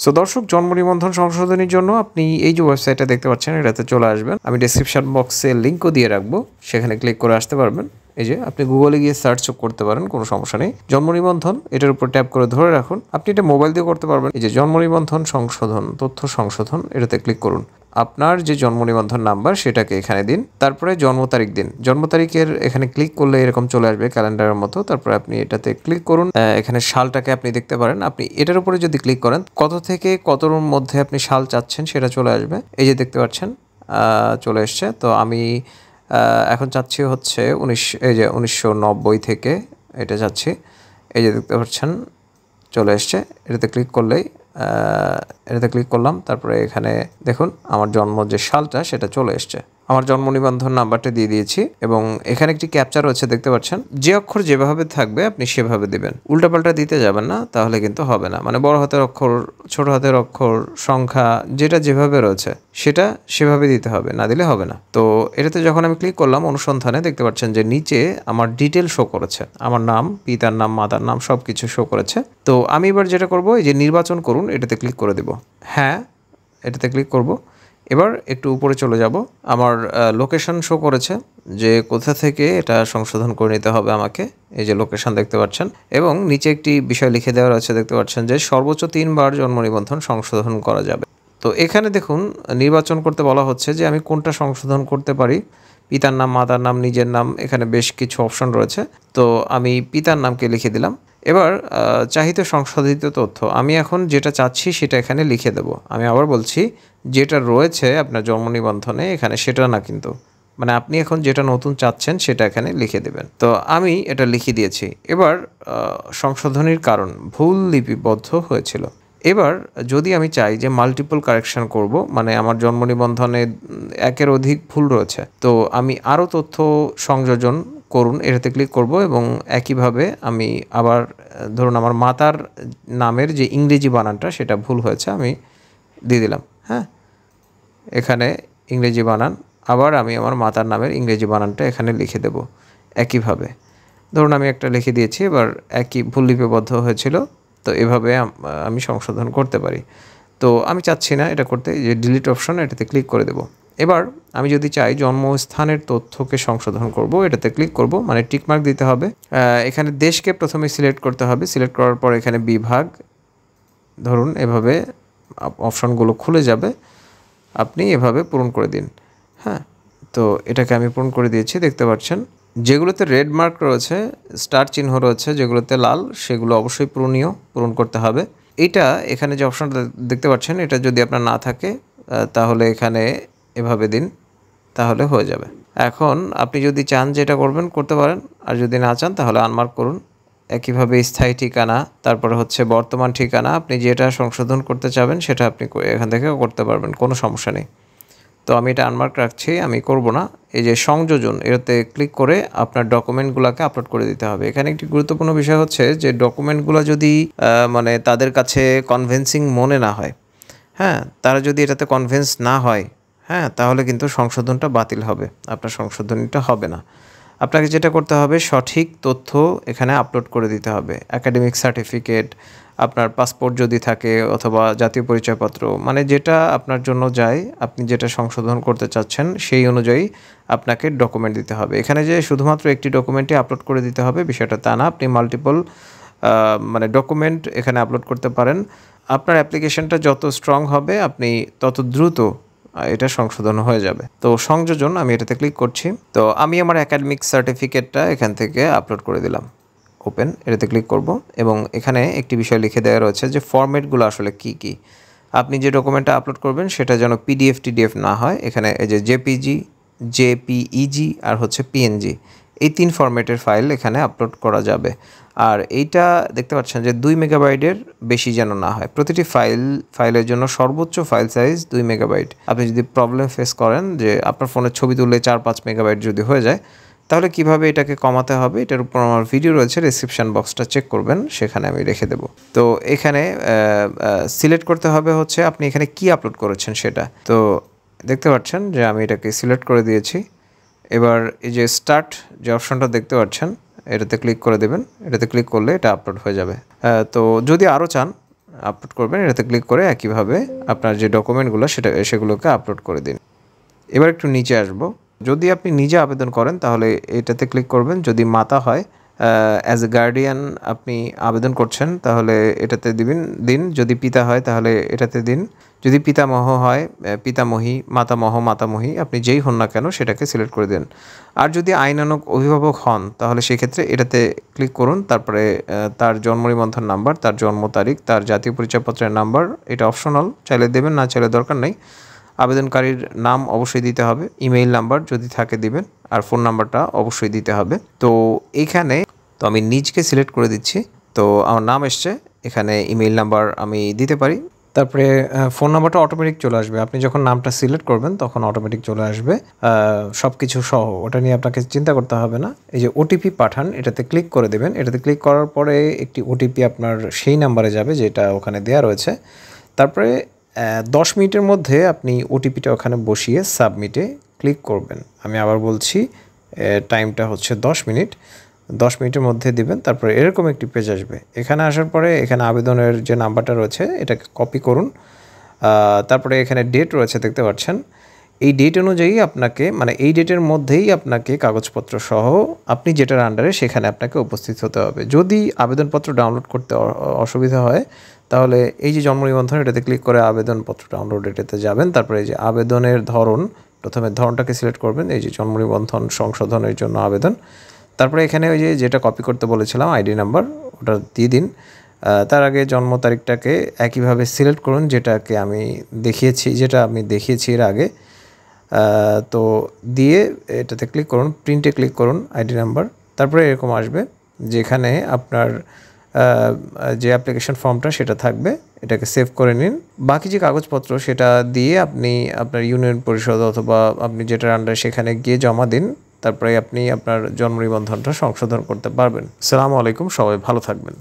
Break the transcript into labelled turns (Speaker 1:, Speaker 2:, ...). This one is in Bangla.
Speaker 1: সো দর্শক, জন্ম নিবন্ধন সংশোধনের জন্য আপনি এই যে ওয়েবসাইটটা দেখতে পাচ্ছেন এটাতে চলে আসবেন। আমি ডেসক্রিপশন বক্সে লিঙ্কও দিয়ে রাখবো, সেখানে ক্লিক করে আসতে পারবেন। এই যে আপনি গুগলে গিয়ে সার্চ করতে পারেন, কোনো সমস্যা নেই। জন্ম নিবন্ধন এটার উপর ট্যাপ করে ধরে রাখুন। আপনি এটা মোবাইল দিয়ে করতে পারবেন। এই যে জন্ম নিবন্ধন সংশোধন, তথ্য সংশোধন, এটাতে ক্লিক করুন। আপনার যে জন্ম নিবন্ধন নাম্বার সেটাকে এখানে দিন, তারপরে জন্ম তারিখ দিন। জন্ম তারিখের এখানে ক্লিক করলে এরকম চলে আসবে ক্যালেন্ডারের মতো। তারপরে আপনি এটাতে ক্লিক করুন। এখানে সালটাকে আপনি দেখতে পারেন। আপনি এটার উপরে যদি ক্লিক করেন, কত থেকে কতর মধ্যে আপনি সাল চাচ্ছেন সেটা চলে আসবে। এই যে দেখতে পাচ্ছেন চলে এসছে। তো আমি এখন চাচ্ছি হচ্ছে 1990 থেকে এটা চাচ্ছি। এই যে দেখতে পাচ্ছেন চলে এসছে। এটাতে ক্লিক করলেই এটাতে ক্লিক করলাম। তারপরে এখানে দেখুন আমার জন্ম যে সালটা সেটা চলে এসছে। আমার জন্ম নিবন্ধন নাম্বারটা দিয়ে দিয়েছি এবং এখানে একটি ক্যাপচা রয়েছে দেখতে পাচ্ছেন। যে অক্ষর যেভাবে থাকবে আপনি সেভাবে দিবেন, উল্টাপাল্টা দিতে যাবেন না, তাহলে কিন্তু হবে না। মানে বড় হাতের অক্ষর, ছোট হাতের অক্ষর, সংখ্যা যেটা যেভাবে রয়েছে সেটা সেভাবে দিতে হবে, না দিলে হবে না। তো এটাতে যখন আমি ক্লিক করলাম অনুসন্ধানে, দেখতে পাচ্ছেন যে নিচে আমার ডিটেল শো করেছে, আমার নাম, পিতার নাম, মাতার নাম সব কিছু শো করেছে। তো আমি এবার যেটা করব, এই যে নির্বাচন করুন এটাতে ক্লিক করে দেব। হ্যাঁ, এটাতে ক্লিক করব। এবার একটু উপরে চলে যাব। আমার লোকেশন শো করেছে যে কোথা থেকে এটা সংশোধন করে নিতে হবে আমাকে। এই যে লোকেশন দেখতে পাচ্ছেন এবং নিচে একটি বিষয় লিখে দেওয়া রয়েছে দেখতে পাচ্ছেন যে সর্বোচ্চ 3 বার জন্ম নিবন্ধন সংশোধন করা যাবে। তো এখানে দেখুন নির্বাচন করতে বলা হচ্ছে যে আমি কোনটা সংশোধন করতে পারি। পিতার নাম, মাতার নাম, নিজের নাম, এখানে বেশ কিছু অপশন রয়েছে। তো আমি পিতার নামকে লিখে দিলাম। এবার চাহিত সংশোধিত তথ্য আমি এখন যেটা চাচ্ছি সেটা এখানে লিখে দেব। আমি আবার বলছি, যেটা রয়েছে আপনার জন্ম নিবন্ধনে এখানে সেটা না, কিন্তু মানে আপনি এখন যেটা নতুন চাচ্ছেন সেটা এখানে লিখে দেবেন। তো আমি এটা লিখে দিয়েছি। এবার সংশোধনীর কারণ ভুল লিপিবদ্ধ হয়েছিল। এবার যদি আমি চাই যে মাল্টিপল কারেকশন করব, মানে আমার জন্ম নিবন্ধনে একের অধিক ভুল রয়েছে, তো আমি আরও তথ্য সংযোজন করুন এটাতে ক্লিক করব এবং একইভাবে আমি আবার ধরুন আমার মাতার নামের যে ইংরেজি বানানটা সেটা ভুল হয়েছে, আমি দিয়ে দিলাম। হ্যাঁ, এখানে ইংরেজি বানান, আবার আমি আমার মাতার নামের ইংরেজি বানানটা এখানে লিখে দেব একইভাবে। ধরুন আমি একটা লিখে দিয়েছি, এবার একই ভুল লিপিবদ্ধ হয়েছিল। তো এভাবে আমি সংশোধন করতে পারি। তো আমি চাচ্ছি না এটা করতে, যে ডিলিট অপশন এটাতে ক্লিক করে দেব। এবার আমি যদি চাই জন্মস্থানের তথ্যকে সংশোধন করব, এটাতে ক্লিক করব, মানে টিকমার্ক দিতে হবে। এখানে দেশকে প্রথমে সিলেক্ট করতে হবে। সিলেক্ট করার পর এখানে বিভাগ, ধরুন এভাবে অপশনগুলো খুলে যাবে, আপনি এভাবে পূরণ করে দিন। হ্যাঁ, তো এটাকে আমি পূরণ করে দিয়েছি দেখতে পাচ্ছেন। যেগুলোতে রেড মার্ক রয়েছে, স্টার চিহ্ন রয়েছে, যেগুলোতে লাল, সেগুলো অবশ্যই পূরণ করতে হবে। এইটা এখানে যে অপশনটা দেখতে পাচ্ছেন, এটা যদি আপনার না থাকে তাহলে এখানে এভাবে দিন, তাহলে হয়ে যাবে। এখন আপনি যদি চান যে এটা করবেন করতে পারেন, আর যদি না চান তাহলে আনমার্ক করুন। একইভাবে স্থায়ী ঠিকানা, তারপরে হচ্ছে বর্তমান ঠিকানা, আপনি যেটা সংশোধন করতে চাবেন সেটা আপনি এখান থেকে করতে পারবেন, কোনো সমস্যা নেই। তো আমি এটা আনমার্ক রাখছি, আমি করব না। এই যে সংযোজন, এটাতে ক্লিক করে আপনার ডকুমেন্টগুলোকে আপলোড করে দিতে হবে। এখানে একটি গুরুত্বপূর্ণ বিষয় হচ্ছে যে ডকুমেন্টগুলো যদি মানে তাদের কাছে কনভিন্সিং মনে না হয়, হ্যাঁ, তারা যদি এটাতে কনভিন্স না হয়, হ্যাঁ, তাহলে কিন্তু সংশোধনটা বাতিল হবে, আপনার সংশোধনীটা হবে না। আপনাকে যেটা করতে হবে, সঠিক তথ্য এখানে আপলোড করে দিতে হবে। একাডেমিক সার্টিফিকেট, আপনার পাসপোর্ট যদি থাকে, অথবা জাতীয় পরিচয়পত্র, মানে যেটা আপনার জন্য যায়, আপনি যেটা সংশোধন করতে চাচ্ছেন সেই অনুযায়ী আপনাকে ডকুমেন্ট দিতে হবে। এখানে যে শুধুমাত্র একটি ডকুমেন্টই আপলোড করে দিতে হবে বিষয়টা তা না, আপনি মাল্টিপল মানে ডকুমেন্ট এখানে আপলোড করতে পারেন। আপনার অ্যাপ্লিকেশনটা যত স্ট্রং হবে আপনি তত দ্রুত এটা সংশোধন হয়ে যাবে। তো সংযোজন, আমি এটাতে ক্লিক করছি। তো আমি আমার একাডেমিক সার্টিফিকেটটা এখান থেকে আপলোড করে দিলাম। ওপেন, এটাতে ক্লিক করব এবং এখানে একটি বিষয় লিখে দেওয়া রয়েছে যে ফরম্যাটগুলো আসলে কি কি। আপনি যে ডকুমেন্টটা আপলোড করবেন সেটা যেন পিডিএফ টিডিএফ না হয়। এখানে এই যে জেপিজি, জেপিইজি আর হচ্ছে পিএনজি, এই 3 ফরম্যাটের ফাইল এখানে আপলোড করা যাবে। আর এইটা দেখতে পাচ্ছেন যে 2 মেগাবাইটের বেশি যেন না হয়। প্রতিটি ফাইলের জন্য সর্বোচ্চ ফাইল সাইজ 2 মেগাবাইট। আপনি যদি প্রবলেম ফেস করেন যে আপনার ফোনের ছবি তুললে 4-5 মেগাবাইট যদি হয়ে যায়, তাহলে কিভাবে এটাকে কমাতে হবে এটার উপর আমার ভিডিও রয়েছে, ডেসক্রিপশন বক্সটা চেক করবেন, সেখানে আমি রেখে দেব। তো এখানে সিলেক্ট করতে হবে হচ্ছে আপনি এখানে কি আপলোড করেছেন সেটা। তো দেখতে পাচ্ছেন যে আমি এটাকে সিলেক্ট করে দিয়েছি। এবার এই যে স্টার্ট যে অপশনটা দেখতে পাচ্ছেন, এটাতে ক্লিক করে দেবেন। এটাতে ক্লিক করলে এটা আপলোড হয়ে যাবে। তো যদি আরও চান আপলোড করবেন, এটাতে ক্লিক করে একইভাবে আপনার যে ডকুমেন্টগুলো সেগুলোকে আপলোড করে দিন। এবার একটু নিচে আসবো। যদি আপনি নিজে আবেদন করেন তাহলে এটাতে ক্লিক করবেন। যদি মাতা হয়, অ্যাজ এ গার্ডিয়ান আপনি আবেদন করছেন তাহলে এটাতে দিন। যদি পিতা হয় তাহলে এটাতে দিন। যদি পিতামহ হয়, পিতামহী, মাতামহী আপনি যেই হন না কেন সেটাকে সিলেক্ট করে দিন। আর যদি আইনানুগ অভিভাবক হন তাহলে সেক্ষেত্রে এটাতে ক্লিক করুন। তারপরে তার জন্ম নিবন্ধন নাম্বার, তার জন্ম তারিখ, তার জাতীয় পরিচয়পত্রের নাম্বার, এটা অপশনাল, চাইলে দেবেন, না চাইলে দরকার নেই। আবেদনকারীর নাম অবশ্যই দিতে হবে, ইমেইল নাম্বার যদি থাকে দিবেন, আর ফোন নাম্বারটা অবশ্যই দিতে হবে। তো এইখানে আমি নিজকে সিলেক্ট করে দিচ্ছি। তো আমার নাম এসছে, এখানে ইমেইল নাম্বার আমি দিতে পারি। তারপরে ফোন নাম্বারটা অটোমেটিক চলে আসবে। আপনি যখন নামটা সিলেক্ট করবেন তখন অটোমেটিক চলে আসবে সব কিছু সহ, ওটা নিয়ে আপনাকে চিন্তা করতে হবে না। এই যে ওটিপি পাঠান, এটাতে ক্লিক করে দেবেন। এটাতে ক্লিক করার পরে একটি ওটিপি আপনার সেই নাম্বারে যাবে যেটা ওখানে দেওয়া রয়েছে। তারপরে 10 মিনিটের মধ্যে আপনি ওটিপিটা ওখানে বসিয়ে সাবমিটে ক্লিক করবেন। আমি আবার বলছি, টাইমটা হচ্ছে 10 মিনিট। 10 মিনিটের মধ্যে দিবেন। তারপরে এরকম একটি পেজ আসবে। এখানে আসার পরে এখানে আবেদনের যে নাম্বারটা রয়েছে এটাকে কপি করুন। তারপরে এখানে ডেট রয়েছে দেখতে পাচ্ছেন। এই ডেট অনুযায়ী আপনাকে, মানে এই ডেটের মধ্যেই আপনাকে কাগজপত্র সহ আপনি যেটার আন্ডারে সেখানে আপনাকে উপস্থিত হতে হবে। যদি আবেদনপত্র ডাউনলোড করতে অসুবিধা হয় তাহলে এই যে জন্ম নিবন্ধন, এটাতে ক্লিক করে আবেদনপত্র ডাউনলোড এটাতে যাবেন। তারপরে এই যে আবেদনের ধরন, প্রথমে ধরনটাকে সিলেক্ট করবেন, এই যে জন্ম নিবন্ধন সংশোধনের জন্য আবেদন। তারপরে এখানে ওই যে যেটা কপি করতে বলেছিলাম আইডি নাম্বার, ওটা দিয়ে দিন। তার আগে জন্ম তারিখটাকে একইভাবে সিলেক্ট করুন যেটা আমি দেখিয়েছি এর আগে। তো দিয়ে এটাতে ক্লিক করুন, প্রিন্টে ক্লিক করুন আইডি নাম্বার। তারপরে এরকম আসবে যেখানে আপনার যে অ্যাপ্লিকেশন ফর্মটা সেটা থাকবে, এটাকে সেভ করে নিন। বাকি যে কাগজপত্র সেটা দিয়ে আপনি আপনার ইউনিয়ন পরিষদ অথবা আপনি যেটার আন্ডারে সেখানে গিয়ে জমা দিন। তারপরে আপনি আপনার জন্ম নিবন্ধনটা সংশোধন করতে পারবেন। আসসালামু আলাইকুম, সবাই ভালো থাকবেন।